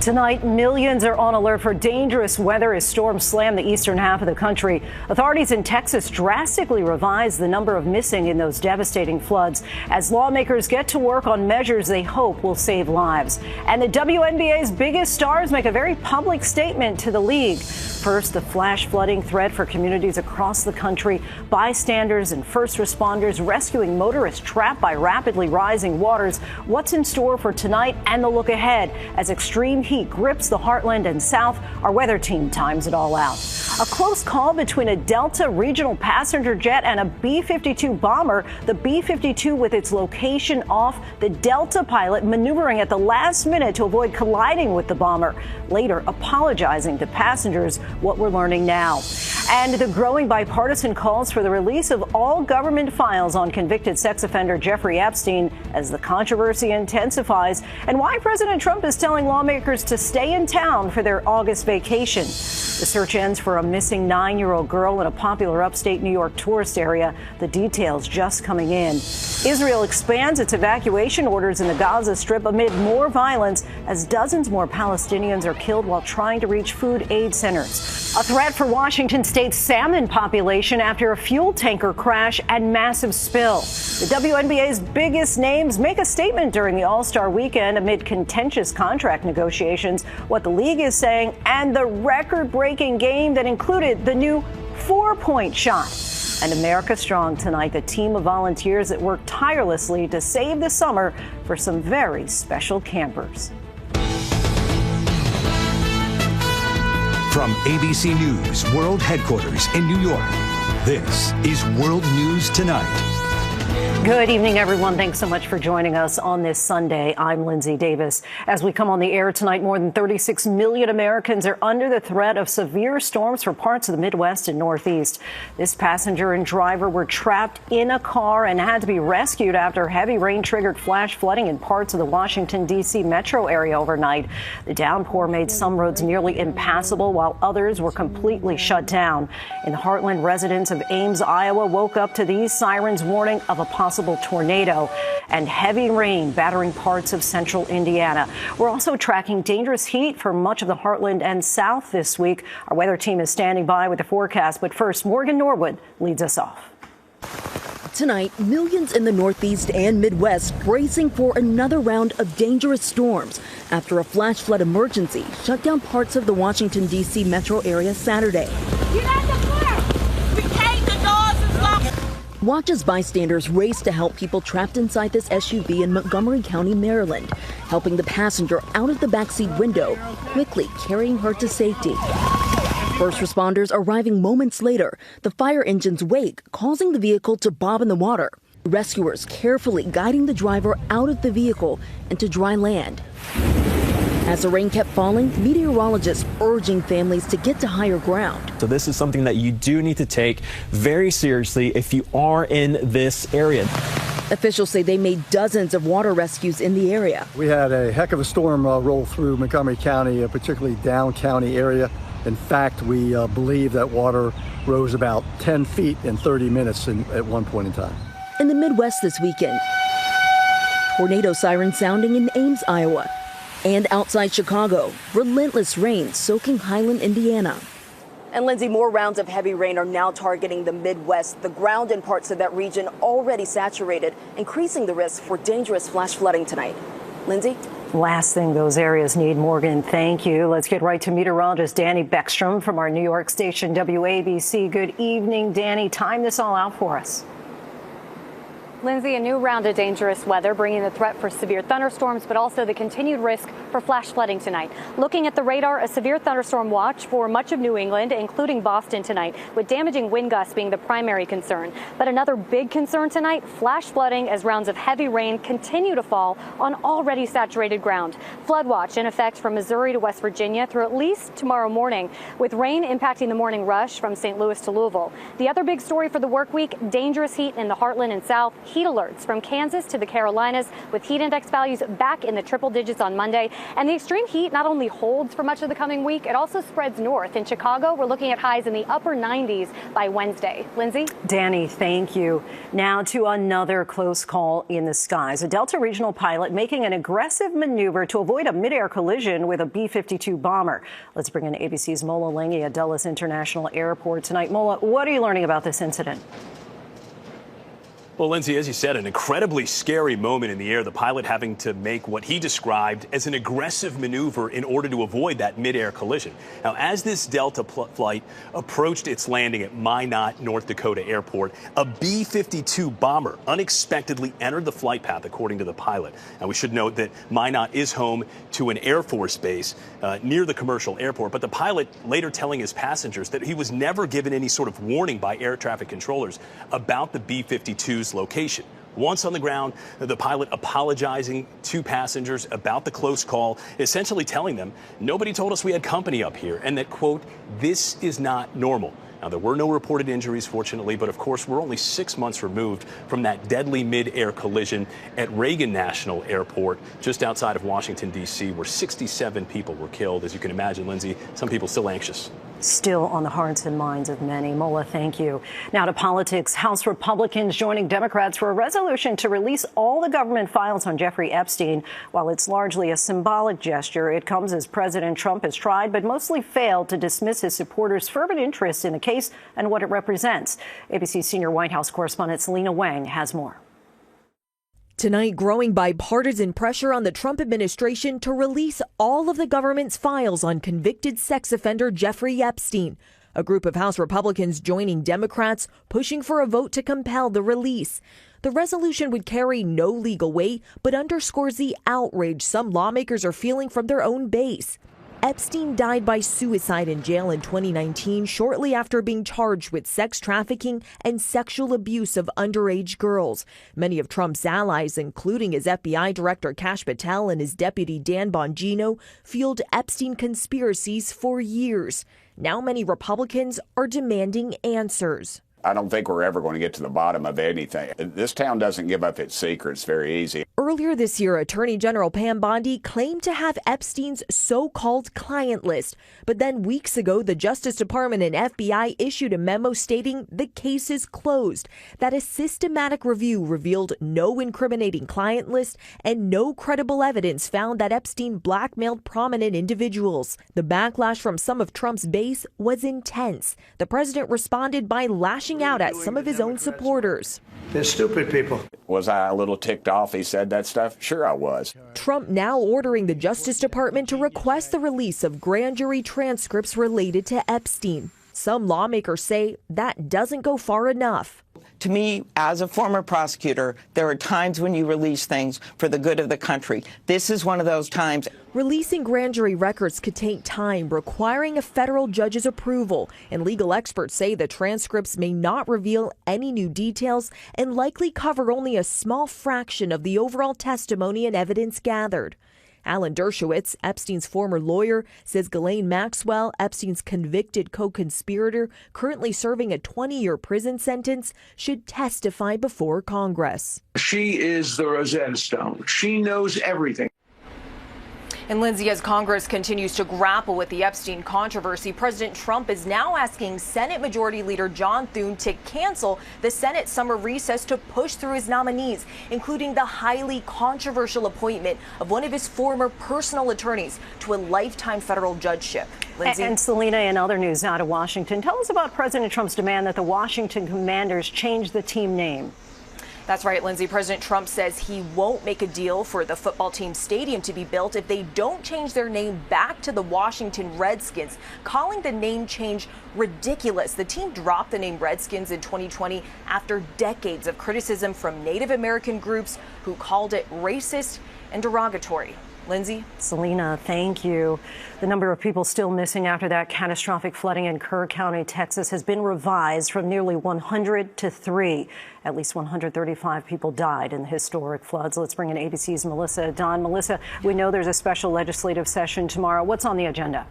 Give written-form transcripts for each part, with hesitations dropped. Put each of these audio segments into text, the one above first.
Tonight, millions are on alert for dangerous weather as storms slam the eastern half of the country. Authorities in Texas drastically revised the number of missing in those devastating floods as lawmakers get to work on measures they hope will save lives. And the WNBA's biggest stars make a very public statement to the league. First, the flash flooding threat for communities across the country. Bystanders and first responders rescuing motorists trapped by rapidly rising waters. What's in store for tonight and the look ahead as extreme heat grips the heartland and south? Our weather team times it all out. A close call between a Delta regional passenger jet and a B-52 bomber. The B-52 with its location off, the Delta pilot maneuvering at the last minute to avoid colliding with the bomber, later apologizing to passengers. What we're learning now. And the growing bipartisan calls for the release of all government files on convicted sex offender Jeffrey Epstein as the controversy intensifies, and why President Trump is telling lawmakers to stay in town for their August vacation. The search ends for a missing 9-year-old girl in a popular upstate New York tourist area. The details just coming in. Israel expands its evacuation orders in the Gaza Strip amid more violence as dozens more Palestinians are killed while trying to reach food aid centers. A threat for Washington State's salmon population after a fuel tanker crash and massive spill. The WNBA's biggest names make a statement during the All-Star weekend amid contentious contract negotiations, what the league is saying, and the record-breaking game that included the new 4-point shot. And America Strong tonight, the team of volunteers that work tirelessly to save the summer for some very special campers. From ABC News World Headquarters in New York, this is World News Tonight. Good evening, everyone. Thanks so much for joining us on this Sunday. I'm Lindsay Davis. As we come on the air tonight, more than 36 million Americans are under the threat of severe storms for parts of the Midwest and Northeast. This passenger and driver were trapped in a car and had to be rescued after heavy rain triggered flash flooding in parts of the Washington, D.C. metro area overnight. The downpour made some roads nearly impassable while others were completely shut down. In the heartland, residents of Ames, Iowa woke up to these sirens warning of a possible tornado and heavy rain battering parts of central Indiana. We're also tracking dangerous heat for much of the heartland and south this week. Our weather team is standing by with the forecast. But first, Morgan Norwood leads us off. Tonight, millions in the Northeast and Midwest bracing for another round of dangerous storms after a flash flood emergency shut down parts of the Washington, D.C. metro area Saturday. Get out the floor! We came, the doors is locked. Watch as bystanders race to help people trapped inside this SUV in Montgomery County, Maryland, helping the passenger out of the backseat window, quickly carrying her to safety. First responders arriving moments later, the fire engine's wake causing the vehicle to bob in the water. Rescuers carefully guiding the driver out of the vehicle into dry land. As the rain kept falling, meteorologists urging families to get to higher ground. So this is something that you do need to take very seriously if you are in this area. Officials say they made dozens of water rescues in the area. We had a heck of a storm roll through Montgomery County, particularly down county area. In fact, we believe that water rose about 10 feet in 30 minutes at one point in time. In the Midwest this weekend, tornado sirens sounding in Ames, Iowa. And outside Chicago, relentless rain soaking Highland, Indiana. And Lindsay, more rounds of heavy rain are now targeting the Midwest. The ground in parts of that region already saturated, increasing the risk for dangerous flash flooding tonight. Lindsay? Last thing those areas need, Morgan, thank you. Let's get right to meteorologist Danny Beckstrom from our New York station, WABC. Good evening, Danny. Time this all out for us. Lindsay, a new round of dangerous weather bringing the threat for severe thunderstorms, but also the continued risk for flash flooding tonight. Looking at the radar, a severe thunderstorm watch for much of New England, including Boston tonight, with damaging wind gusts being the primary concern. But another big concern tonight, flash flooding as rounds of heavy rain continue to fall on already saturated ground. Flood watch in effect from Missouri to West Virginia through at least tomorrow morning, with rain impacting the morning rush from St. Louis to Louisville. The other big story for the work week, dangerous heat in the heartland and south. heat alerts from Kansas to the Carolinas, with heat index values back in the triple digits on Monday. And the extreme heat not only holds for much of the coming week, it also spreads north. In Chicago, we're looking at highs in the upper 90s by Wednesday. Lindsay? Danny, thank you. Now to another close call in the skies. A Delta regional pilot making an aggressive maneuver to avoid a midair collision with a B-52 bomber. Let's bring in ABC's Mola Lengi at Dulles International Airport tonight. Mola, what are you learning about this incident? Well, Lindsay, as you said, an incredibly scary moment in the air, the pilot having to make what he described as an aggressive maneuver in order to avoid that midair collision. Now, as this Delta flight approached its landing at Minot, North Dakota Airport, a B-52 bomber unexpectedly entered the flight path, according to the pilot. Now, we should note that Minot is home to an Air Force base near the commercial airport, but the pilot later telling his passengers that he was never given any sort of warning by air traffic controllers about the B-52's location. Once on the ground, the pilot apologizing to passengers about the close call, essentially telling them nobody told us we had company up here and that, quote, this is not normal. Now, there were no reported injuries, fortunately, but of course, we're only 6 months removed from that deadly mid-air collision at Reagan National Airport, just outside of Washington, D.C., where 67 people were killed. As you can imagine, Lindsay, some people still anxious. Still on the hearts and minds of many. Mola, thank you. Now to politics. House Republicans joining Democrats for a resolution to release all the government files on Jeffrey Epstein. While it's largely a symbolic gesture, it comes as President Trump has tried but mostly failed to dismiss his supporters' fervent interest in the case and what it represents. ABC's senior White House correspondent Selena Wang has more. Tonight, growing bipartisan pressure on the Trump administration to release all of the government's files on convicted sex offender Jeffrey Epstein. A group of House Republicans joining Democrats, pushing for a vote to compel the release. The resolution would carry no legal weight, but underscores the outrage some lawmakers are feeling from their own base. Epstein died by suicide in jail in 2019, shortly after being charged with sex trafficking and sexual abuse of underage girls. Many of Trump's allies, including his FBI Director Kash Patel and his deputy Dan Bongino, fueled Epstein conspiracies for years. Now many Republicans are demanding answers. I don't think we're ever going to get to the bottom of anything. This town doesn't give up its secrets very easy. Earlier this year, Attorney General Pam Bondi claimed to have Epstein's so-called client list. But then weeks ago, the Justice Department and FBI issued a memo stating the case is closed, that a systematic review revealed no incriminating client list and no credible evidence found that Epstein blackmailed prominent individuals. The backlash from some of Trump's base was intense. The president responded by lashing out at some of his own supporters. They're stupid people. Was I a little ticked off he said that stuff? Sure I was. Trump now ordering the Justice Department to request the release of grand jury transcripts related to Epstein. Some lawmakers say that doesn't go far enough. To me, as a former prosecutor, there are times when you release things for the good of the country. This is one of those times. Releasing grand jury records could take time, requiring a federal judge's approval. And legal experts say the transcripts may not reveal any new details and likely cover only a small fraction of the overall testimony and evidence gathered. Alan Dershowitz, Epstein's former lawyer, says Ghislaine Maxwell, Epstein's convicted co-conspirator, currently serving a 20-year prison sentence, should testify before Congress. She is the Rosetta Stone. She knows everything. And Lindsay, as Congress continues to grapple with the Epstein controversy, President Trump is now asking Senate Majority Leader John Thune to cancel the Senate summer recess to push through his nominees, including the highly controversial appointment of one of his former personal attorneys to a lifetime federal judgeship. Lindsay? And Selena, in other news out of Washington, tell us about President Trump's demand that the Washington Commanders change the team name. That's right, Lindsay. President Trump says he won't make a deal for the football team's stadium to be built if they don't change their name back to the Washington Redskins, calling the name change ridiculous. The team dropped the name Redskins in 2020 after decades of criticism from Native American groups who called it racist and derogatory. Lindsay? Selena, thank you. The number of people still missing after that catastrophic flooding in Kerr County, Texas, has been revised from nearly 100 to 3. At least 135 people died in the historic floods. Let's bring in ABC's Melissa Don. Melissa, we know there's a special legislative session tomorrow. What's on the agenda?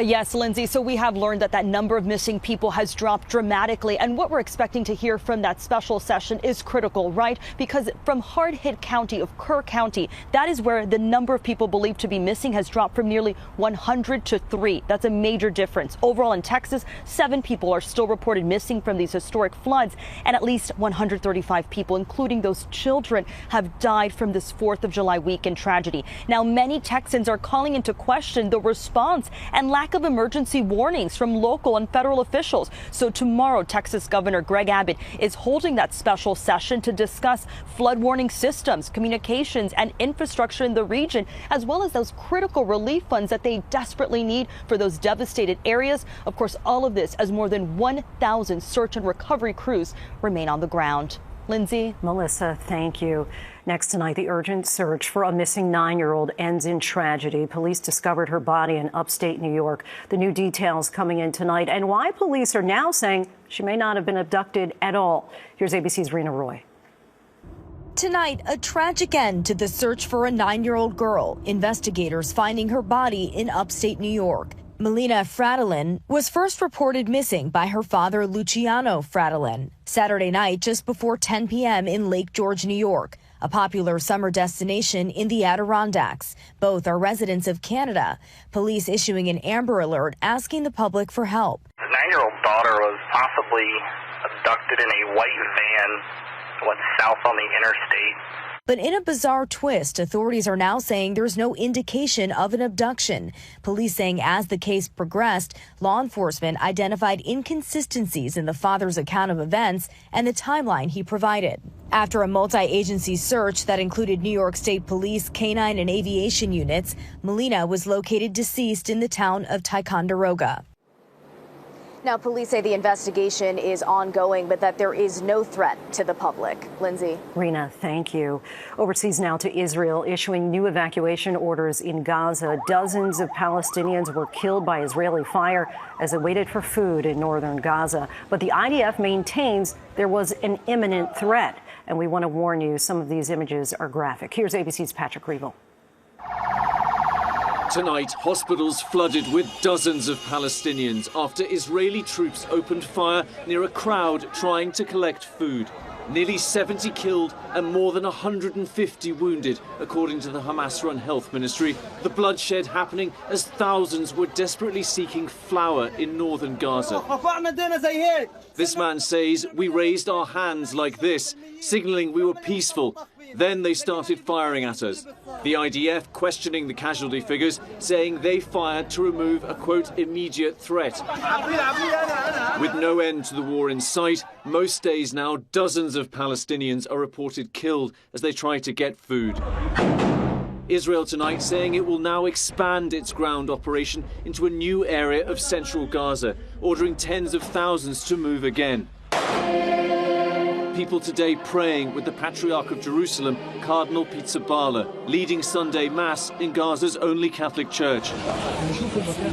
Yes, Lindsay. So we have learned that that number of missing people has dropped dramatically. And what we're expecting to hear from that special session is critical, right? Because from hard-hit county of Kerr County, that is where the number of people believed to be missing has dropped from nearly 100 to 3. That's a major difference. Overall in Texas, 7 people are still reported missing from these historic floods. And at least 135 people, including those children, have died from this 4th of July weekend tragedy. Now, many Texans are calling into question the response and lack of emergency warnings from local and federal officials. So tomorrow, Texas Governor Greg Abbott is holding that special session to discuss flood warning systems, communications, and infrastructure in the region, as well as those critical relief funds that they desperately need for those devastated areas. Of course, all of this as more than 1,000 search and recovery crews remain on the ground. Lindsay. Melissa, thank you. Next tonight, the urgent search for a missing 9-year-old ends in tragedy. Police discovered her body in upstate New York. The new details coming in tonight, and why police are now saying she may not have been abducted at all. Here's ABC's Rena Roy. Tonight, a tragic end to the search for a 9-year-old girl. Investigators finding her body in upstate New York. Melina Fradalin was first reported missing by her father, Luciano Fradalin, Saturday night just before 10 p.m. in Lake George, New York, a popular summer destination in the Adirondacks. Both are residents of Canada. Police issuing an Amber Alert asking the public for help. The 9-year-old daughter was possibly abducted in a white van, went south on the interstate. But in a bizarre twist, authorities are now saying there's no indication of an abduction. Police saying as the case progressed, law enforcement identified inconsistencies in the father's account of events and the timeline he provided. After a multi-agency search that included New York State Police, canine and aviation units, Melina was located deceased in the town of Ticonderoga. Now, police say the investigation is ongoing, but that there is no threat to the public. Lindsay. Rena, thank you. Overseas now to Israel, issuing new evacuation orders in Gaza. Dozens of Palestinians were killed by Israeli fire as they waited for food in northern Gaza. But the IDF maintains there was an imminent threat. And we want to warn you, some of these images are graphic. Here's ABC's Patrick Reevell. Tonight, hospitals flooded with dozens of Palestinians after Israeli troops opened fire near a crowd trying to collect food. Nearly 70 killed and more than 150 wounded, according to the Hamas-run health ministry. The bloodshed happening as thousands were desperately seeking flour in northern Gaza. This man says, "We raised our hands like this, signaling we were peaceful. Then they started firing at us." The IDF questioning the casualty figures, saying they fired to remove a, quote, immediate threat. With no end to the war in sight, most days now dozens of Palestinians are reported killed as they try to get food. Israel tonight saying it will now expand its ground operation into a new area of central Gaza, ordering tens of thousands to move again. People today praying with the Patriarch of Jerusalem, Cardinal Pizzaballa, leading Sunday Mass in Gaza's only Catholic church.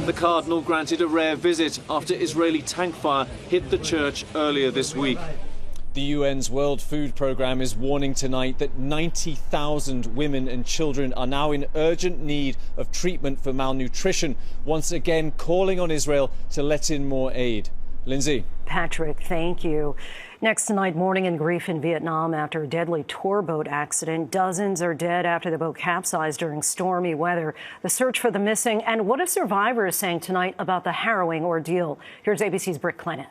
The Cardinal granted a rare visit after Israeli tank fire hit the church earlier this week. The UN's World Food Programme is warning tonight that 90,000 women and children are now in urgent need of treatment for malnutrition, once again calling on Israel to let in more aid. Lindsay. Patrick, thank you. Next tonight, mourning and grief in Vietnam after a deadly tour boat accident. Dozens are dead after the boat capsized during stormy weather. The search for the missing and what a survivor is saying tonight about the harrowing ordeal. Here's ABC's Britt Clennett.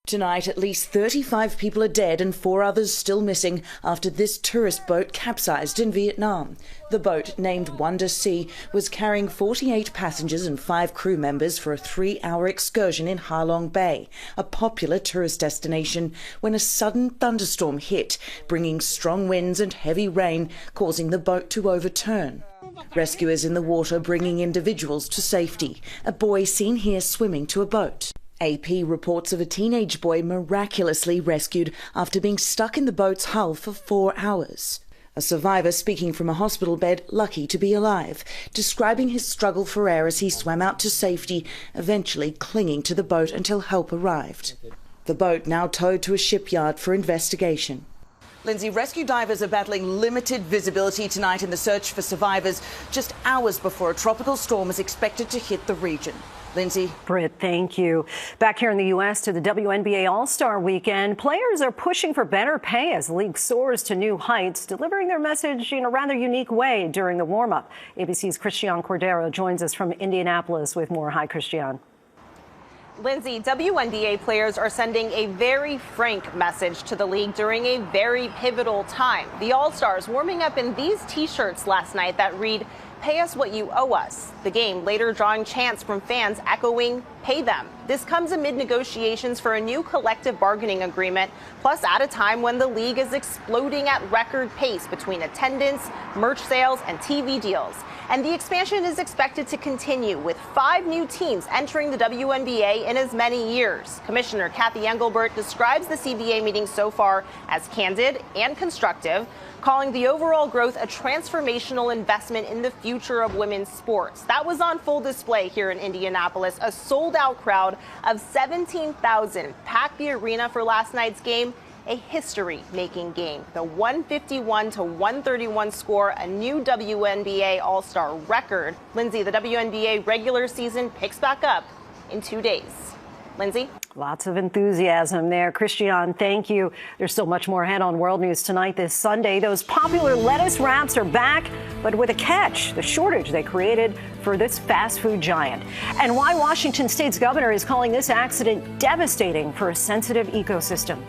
Tonight, at least 35 people are dead and 4 others still missing after this tourist boat capsized in Vietnam. The boat, named Wonder Sea, was carrying 48 passengers and 5 crew members for a 3-hour excursion in Ha Long Bay, a popular tourist destination, when a sudden thunderstorm hit, bringing strong winds and heavy rain, causing the boat to overturn. Rescuers in the water bringing individuals to safety. A boy seen here swimming to a boat. AP reports of a teenage boy miraculously rescued after being stuck in the boat's hull for 4 hours. A survivor speaking from a hospital bed, lucky to be alive, describing his struggle for air as he swam out to safety, eventually clinging to the boat until help arrived. The boat now towed to a shipyard for investigation. Lindsay, rescue divers are battling limited visibility tonight in the search for survivors just hours before a tropical storm is expected to hit the region. Lindsay. Britt, thank you. Back here in the U.S. to the WNBA All-Star Weekend, players are pushing for better pay as the league soars to new heights, delivering their message in a rather unique way during the warm-up. ABC's Christian Cordero joins us from Indianapolis with more. Hi, Christian. Lindsay, WNBA players are sending a very frank message to the league during a very pivotal time. The All-Stars warming up in these T-shirts last night that read, "Pay us what you owe us." The game later drawing chants from fans echoing, "Pay them." This comes amid negotiations for a new collective bargaining agreement, plus at a time when the league is exploding at record pace between attendance, merch sales, and TV deals. And the expansion is expected to continue with 5 new teams entering the WNBA in as many years. Commissioner Kathy Engelbert describes the CBA meeting so far as candid and constructive, calling the overall growth a transformational investment in the future of women's sports. That was on full display here in Indianapolis. A sold-out crowd of 17,000 packed the arena for last night's game, a history-making game. The 151-131 score, a new WNBA All-Star record. Lindsay, the WNBA regular season picks back up in 2 days. Lindsay? Lots of enthusiasm there. Christian, thank you. There's so much more ahead on World News Tonight this Sunday. Those popular lettuce wraps are back, but with a catch, the shortage they created for this fast food giant. And why Washington State's governor is calling this accident devastating for a sensitive ecosystem.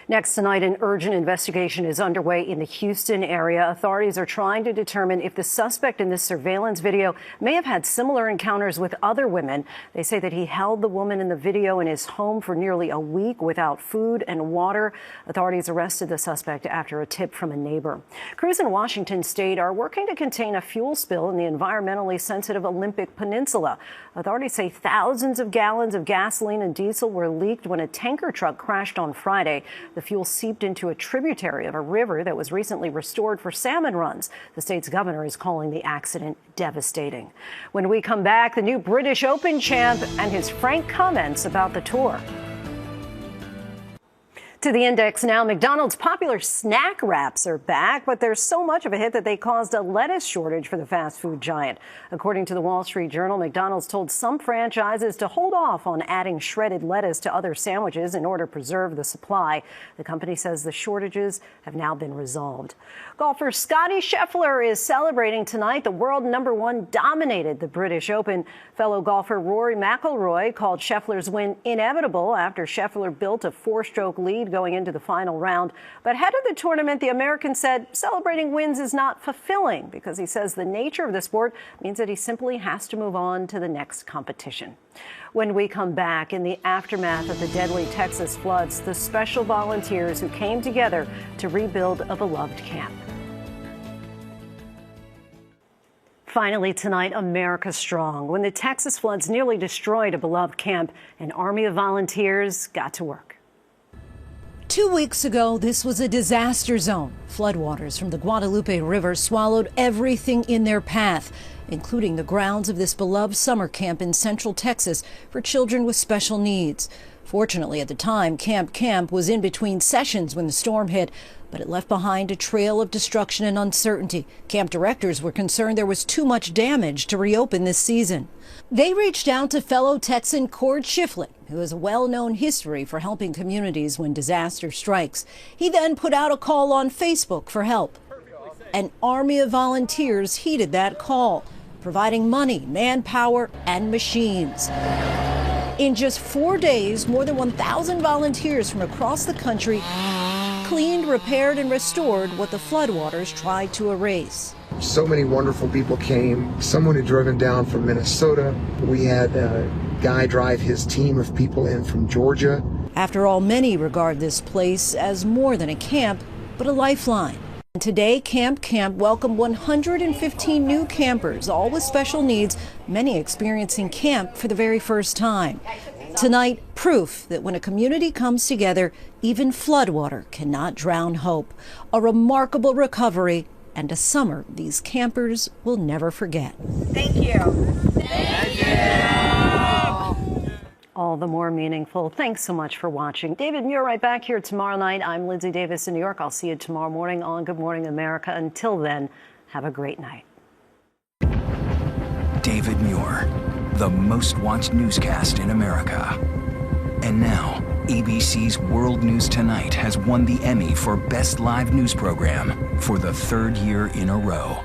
Next tonight, an urgent investigation is underway in the Houston area. Authorities are trying to determine if the suspect in this surveillance video may have had similar encounters with other women. They say that he held the woman in the video in his home for nearly a week without food and water. Authorities arrested the suspect after a tip from a neighbor. Crews in Washington State are working to contain a fuel spill in the environmentally sensitive Olympic Peninsula. Authorities say thousands of gallons of gasoline and diesel were leaked when a tanker truck crashed on Friday. The fuel seeped into a tributary of a river that was recently restored for salmon runs. The state's governor is calling the accident devastating. When we come back, the new British Open champ and his frank comments about the tour. To the index now, McDonald's popular snack wraps are back, but there's so much of a hit that they caused a lettuce shortage for the fast food giant. According to the Wall Street Journal, McDonald's told some franchises to hold off on adding shredded lettuce to other sandwiches in order to preserve the supply. The company says the shortages have now been resolved. Golfer Scottie Scheffler is celebrating tonight. The world #1 dominated the British Open. Fellow golfer Rory McIlroy called Scheffler's win inevitable after Scheffler built a 4-stroke lead going into the final round. But ahead of the tournament, the American said celebrating wins is not fulfilling because he says the nature of the sport means that he simply has to move on to the next competition. When we come back, in the aftermath of the deadly Texas floods, the special volunteers who came together to rebuild a beloved camp. Finally tonight, America Strong. When the Texas floods nearly destroyed a beloved camp, an army of volunteers got to work. 2 weeks ago, this was a disaster zone. Floodwaters from the Guadalupe River swallowed everything in their path, including the grounds of this beloved summer camp in central Texas for children with special needs. Fortunately, at the time, Camp was in between sessions when the storm hit, but it left behind a trail of destruction and uncertainty. Camp directors were concerned there was too much damage to reopen this season. They reached out to fellow Texan Cord Shiflett, who has a well-known history for helping communities when disaster strikes. He then put out a call on Facebook for help. An army of volunteers heeded that call, providing money, manpower, and machines. In just 4 days, more than 1,000 volunteers from across the country cleaned, repaired, and restored what the floodwaters tried to erase. So many wonderful people came. Someone had driven down from Minnesota. We had a guy drive his team of people in from Georgia. After all, many regard this place as more than a camp, but a lifeline. And today, Camp welcomed 115 new campers, all with special needs, many experiencing camp for the very first time. Tonight, proof that when a community comes together, even floodwater cannot drown hope. A remarkable recovery and a summer these campers will never forget. Thank you. Thank you. All the more meaningful. Thanks so much for watching. David Muir right back here tomorrow night. I'm Lindsay Davis in New York. I'll see you tomorrow morning on Good Morning America. Until then, have a great night. David Muir, the most watched newscast in America. And now, ABC's World News Tonight has won the Emmy for Best Live News Program for the third year in a row.